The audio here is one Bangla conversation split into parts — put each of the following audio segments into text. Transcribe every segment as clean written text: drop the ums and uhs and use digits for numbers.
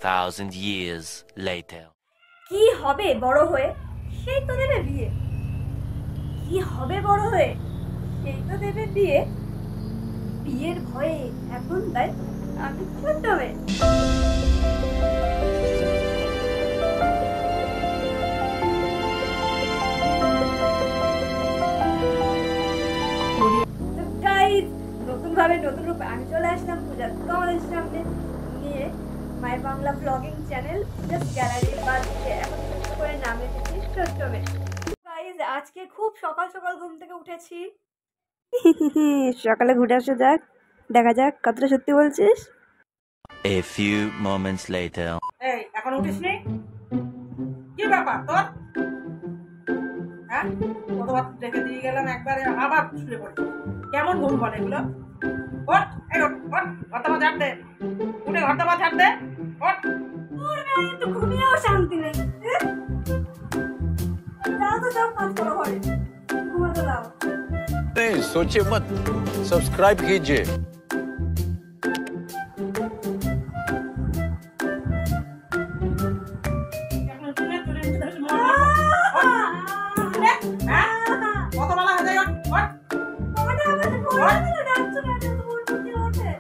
2,000 years later. কি হবে বড় হয়ে? সেই তো দেবে বিয়ে। কি হবে বড় হয়ে? সেই তো দেবে বিয়ে। বিয়ের ভয়ে এখন তাই আমি ছোট্ট মেয়ে। নতুন ভাবে নতুন রূপে আমি চলে আসলাম পূজা তোমাদের সামনে নিয়ে my Bangla blogging channel just gallery বাজছে এখন ছোট্ট করে নাম রেখেছি ছোট্ট মেয়ে। গাইজ আজকে খুব সকাল সকাল ঘুম থেকে উঠেছি। সকালে ঘুরে আসা যাক, দেখা যাক কতটা সত্যি বলছিস। A few moments later. এই এখন উঠিসনি? কি ব্যাপার তোর? হ্যাঁ, কতবার রেখে দিয়ে গেলাম একবারে আবার শুয়ে পড়ছিস। কেমন ঘুম বলে এগুলো? ওঠ, এই ওঠ, ওঠ, ঘরটা ঝাড় দে। উঠে ঘরটা ঝাড় দে। ওঠ। ওর গায়ে তো ঘুমিয়েও শান্তি নেই। যাও তো যাও কাজ করো ঘরে, ঘুমাতে দাও। नहीं सोचिए मत, सब्सक्राइब कीजिए। এখন শুনে তুলে নিতে ধরে মরবি। ওঠ, উঠে, হ্যাঁ? কত বেলা হয়ে যায়? ওঠ, ওঠ। বাবাটা আমাকে বলে দিল ডাকছো না তো ওর বুদ্ধি ওঠে।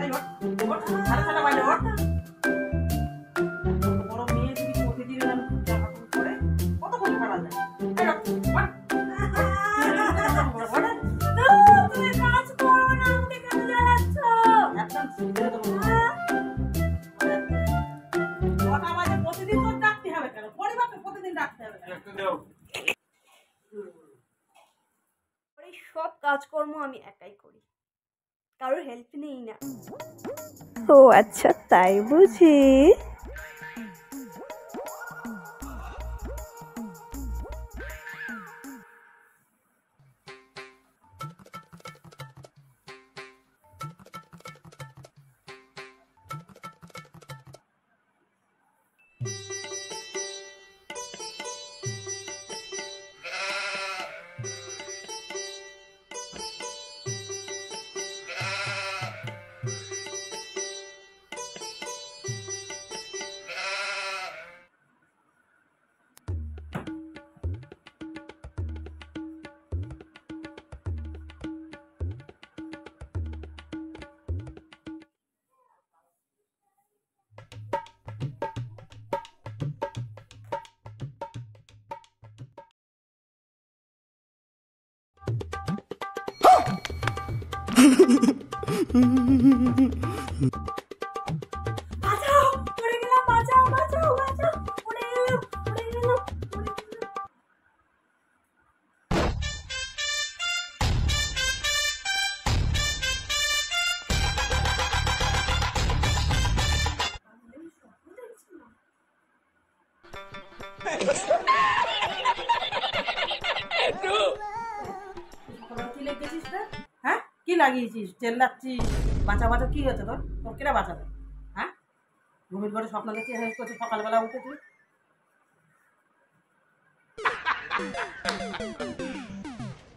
এই ওঠ, ওঠ, সাড়ে ছটা বাজে, ওঠ। বড় মেয়ে যদি প্রতিদিন এরকম জামা কাপড় পরে, কতক্ষণ পারা যায়? এই ওঠ, ওঠ। তুমি কাজ করো না, আমাকে কেন জ্বালাচ্ছ? একদম ছেড়ে দেবো না। কটা বাজে প্রতিদিন তোর ডাকতে হবে কেন? পরিবারকে প্রতিদিন ডাকতে হবে কেন? এই সব কাজকর্ম আমি একাই করি, কারোর হেল্প নেই না। ও আচ্ছা তাই বুঝি। বাঁচাও, পড়ে গেলাম, বাঁচাও বাঁচাও বাঁচাও, পড়ে গেলাম পড়ে গেলাম পড়ে গেলাম। কি লেগেছিস রে? হ্যাঁ, কি লাগিয়েছিস? চেল্লাচ্ছিস, বাঁচা বাঁচা, কি হয়েছে তোর? তোর কেনা বাঁচাবে? হ্যাঁ, ঘুমির ঘরে স্বপ্ন দেখে হেল্প করছে, সকালবেলা উঠে তুই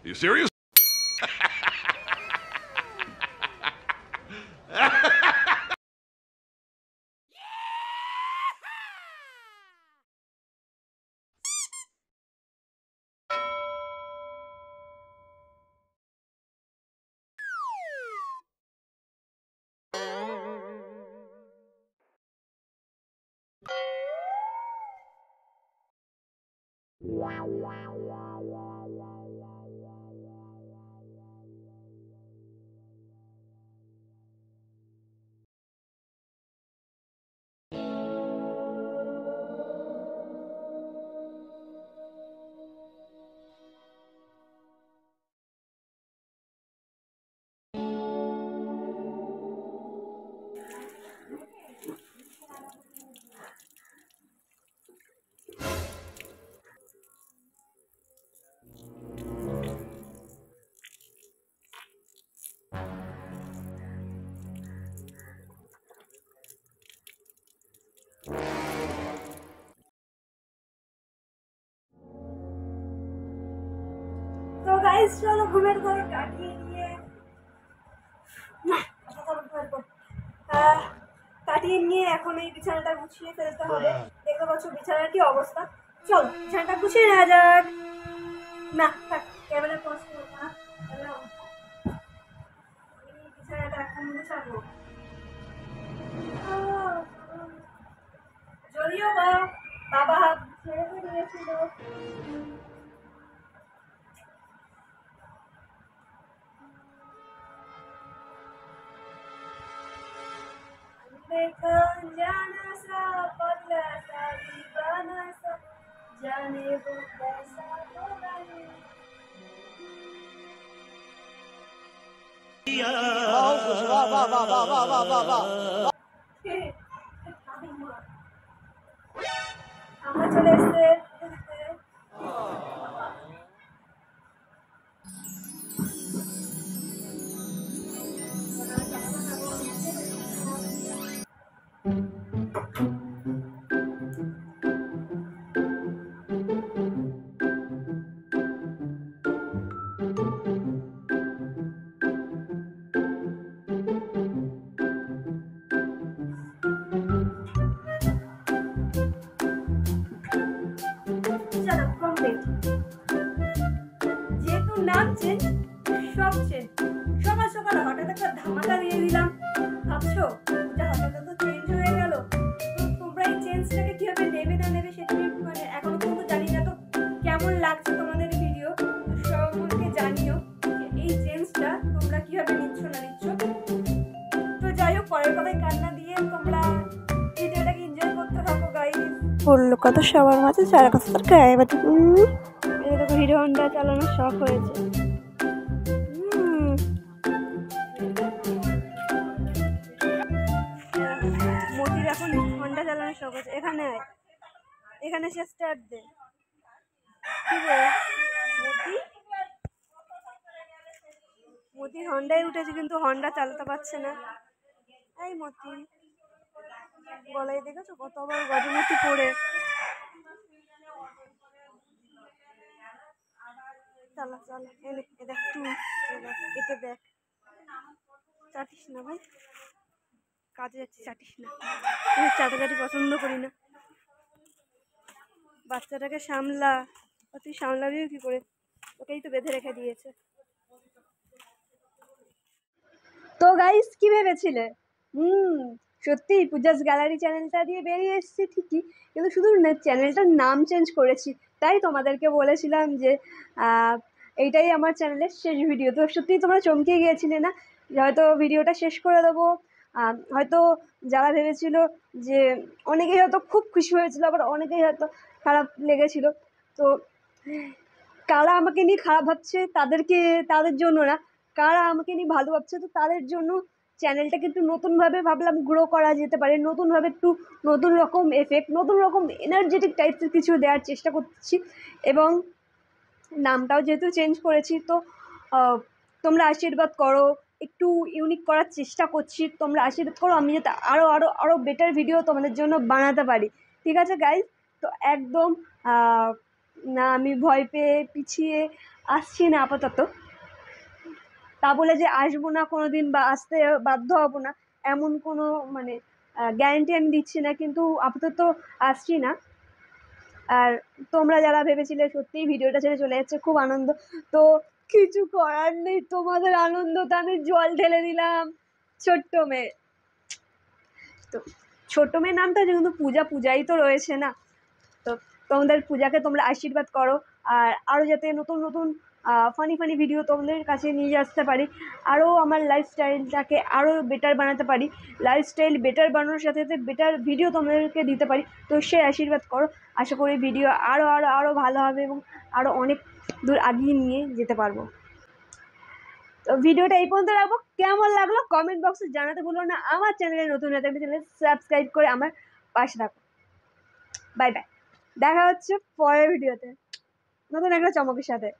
You serious? তো গাইস চলো ঘুমের ঘরে কাটিয়ে নিয়ে কাটিয়ে নিয়ে এখন এই বিছানাটা গুছিয়ে ফেলতে হবে। দেখতে পাচ্ছ বিছানার কি অবস্থা। চল বিছানাটা গুছিয়ে নেওয়া যাক। না থাক, ক্যামেরা পজ করবো না, বিছানাটা এখন গুছাবো। যদিও বাবা হাত ছেড়ে দিয়েছিল। जाना सा पगला सा दीवाना सा जाने वो कैसा होगा ये। আমরা চলে এসেছে। চলো কমপ্লিট। যেহেতু নাম চেঞ্জ, সব চেঞ্জ। সকাল সকাল হঠাৎ একটা ধামাকা দিয়ে দিলাম। ভাবছো এটা হঠাৎ তো চেঞ্জ হয়ে গেল। তোমরা এই চেঞ্জটাকে কিভাবে নেবে না নেবে সেটা মানে এখনো পর্যন্ত জানি না। তো কেমন লাগছে তোমাদের ভিডিও সব আমাকে জানিও। এই চেঞ্জটা তোমরা কিভাবে নিচ্ছ না নিচ্ছ। তো যাই হোক, পরের কথায় কান্না দিয়ে তোমরা ভিডিওটাকে এনজয় করতে থাকো গাইস। বললো কত সবার মাঝে যারা কথা তার গায়ে বাজে। দেখো হিরো হন্ডা চালানোর শখ হয়েছে। মতির এখন হন্ডা চালানোর শখ হয়েছে। এখানে সে স্টার্ট দে। কি রে মতি হন্ডায় উঠেছে কিন্তু হন্ডা চালাতে পারছে না। এই মতি গলায় দেখেছো কত আবার গজমতি পড়ে। চালা চালা এনে দেখ তুই, এতে দেখ। চাটিস না ভাই, কাজে যাচ্ছি, চাটিস না। আমি চাটাচাটি পছন্দ করি না। বাচ্চাটাকে সামলা। তুই সামলাবিও কি করে, ওকেই তো বেঁধে রেখে দিয়েছে। তো গাইস কি ভেবেছিলে? সত্যি পূজাস গ্যালারি চ্যানেলটা দিয়ে বেরিয়ে এসেছি ঠিকই, কিন্তু শুধু চ্যানেলটার নাম চেঞ্জ করেছি। তাই তোমাদেরকে বলেছিলাম যে এইটাই আমার চ্যানেলের শেষ ভিডিও। তো সত্যিই তোমরা চমকে গিয়েছিলে না? হয়তো ভিডিওটা শেষ করে দেবো। হয়তো যারা ভেবেছিল যে, অনেকেই হয়তো খুব খুশি হয়েছিল, আবার অনেকেই হয়তো খারাপ লেগেছিল। তো কারা আমাকে নিয়ে খারাপ ভাবছে তাদের জন্য না, কারা আমাকে নিয়ে ভালো ভাবছে তো তাদের জন্য চ্যানেলটাকে একটু নতুনভাবে ভাবলাম গ্রো করা যেতে পারে। নতুনভাবে একটু নতুন রকম এফেক্ট, নতুন রকম এনার্জেটিক টাইপসের কিছু দেওয়ার চেষ্টা করছি। এবং নামটাও যেহেতু চেঞ্জ করেছি, তো তোমরা আশীর্বাদ করো। একটু ইউনিক করার চেষ্টা করছি, তোমরা আশীর্বাদ করো আমি যাতে আরও বেটার ভিডিও তোমাদের জন্য বানাতে পারি। ঠিক আছে গাইজ? তো একদম না আমি ভয় পেয়ে পিছিয়ে আসছি না আপাতত। তা বলে যে আসবো না কোনো দিন বা আসতে বাধ্য হব না, এমন কোনো মানে গ্যারেন্টি আমি দিচ্ছি না, কিন্তু আপাতত আসছি না। আর তোমরা যারা ভেবেছিলে সত্যিই ভিডিওটা ছেড়ে চলে যাচ্ছে, খুব আনন্দ। তো কিছু করার নেই, তোমাদের আনন্দতে আমি জল ঢেলে দিলাম। ছোট্ট মেয়ে, তো ছোট্ট মেয়ের নামটা কিন্তু পূজাই তো রয়েছে না। তো তোমাদের পূজাকে তোমরা আশীর্বাদ করো, আর আরও যাতে নতুন নতুন ফানি ভিডিও তোমাদের কাছে নিয়ে আসতে পারি, আরও আমার লাইফস্টাইলটাকে আরও বেটার বানাতে পারি। লাইফস্টাইল বেটার বানানোর সাথে সাথে বেটার ভিডিও তোমাদেরকে দিতে পারি। তো সে আশীর্বাদ করো। আশা করি ভিডিও আরও ভালো হবে এবং আরও অনেক দূর আগিয়ে নিয়ে যেতে পারবো। তো ভিডিওটা এই পর্যন্ত রাখবো। কেমন লাগলো কমেন্ট বক্সে জানাতে ভুলো না। আমার চ্যানেলে নতুন একটা চ্যানেল সাবস্ক্রাইব করে আমার পাশে থাকো। বাই বাই, দেখা হচ্ছে পরের ভিডিওতে নতুন একটা চমকের সাথে।